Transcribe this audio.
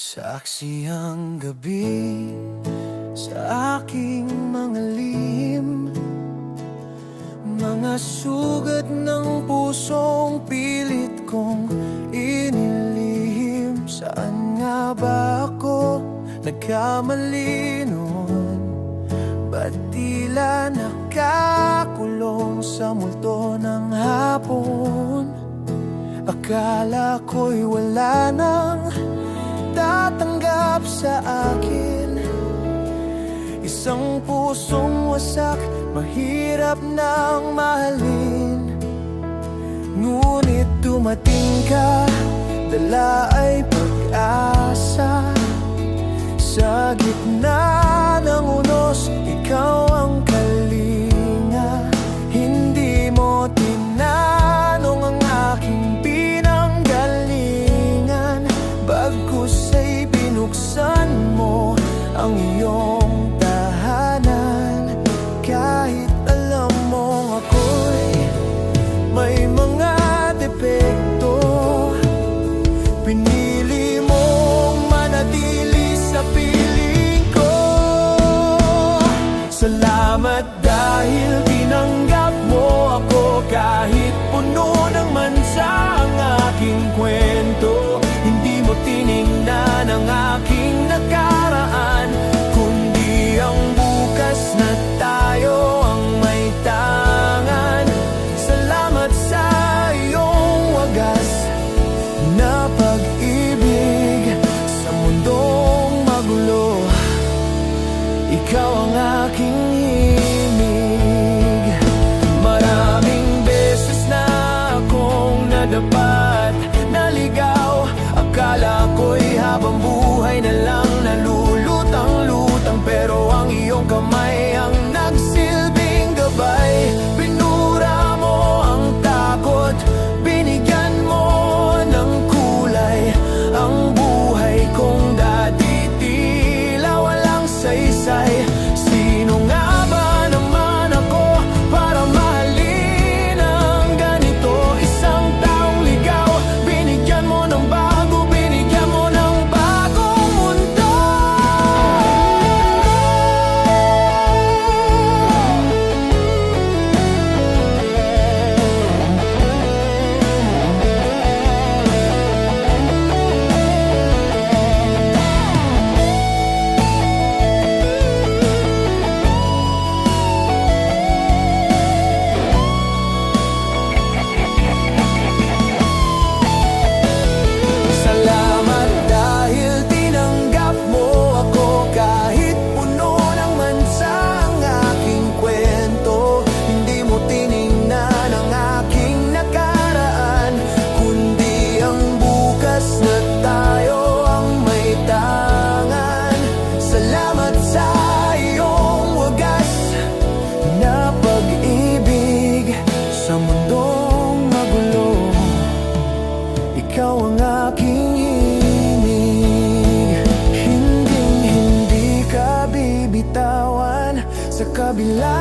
Saksi ang gabi sa aking mga lihim, mga sugat ng pusong pilit kong inilihim. Saan nga ba ako nagkamali noon? Ba't tila nakakulong sa multo ng hapon? Akala ko'y wala nang tatanggap sa akin, isang pusong wasak, mahirap nang mahalin. Ngunit dumating ka, dala ay pag-asa. Sa gitna ng unos, ikaw ang kalinga. Hindi mo tinanong ang aking pinanggalingan, bagkus ay binuksan mo ang iyong tahanan. Kahit alam mong ako'y may mga depekto, pinili mong manatili sa piling ko. Salamat dahil tinanggap mo ako, kahit puno ng mansa ang aking kwento. Hindi mo tiningnan ang aking nakaraan, kundi ang bukas na tayo ang may tangan. Salamat sa iyong wagas na pag-ibig sa mundong magulo. Ikaw ang aking himig. Maraming beses na akong nadapat, naligaw. Akala ko'y habang buhay na lang nalulutang-lutang, pero ang iyong kamay ang nagsilbing gabay. Pinura mo ang takot, binigyan mo ng kulay ang buhay kong dati tila walang saysay. Sino nga ba naman ako para mahalin ang ganito? Isang taong ligaw, binigyan mo ng bago, binigyan mo ng bagong mundo. Salamat dahil tinanggap mo ako, kahit puno ng mansa ang aking kwento. Hindi mo tiningnan ang aking nakaraan, kundi ang bukas na tayo ang may tangan. Salamat sa iyong wagas na pag-ibig sa mundong magulo. Ikaw ang aking himig. Hindi ka bibitawan sa kabila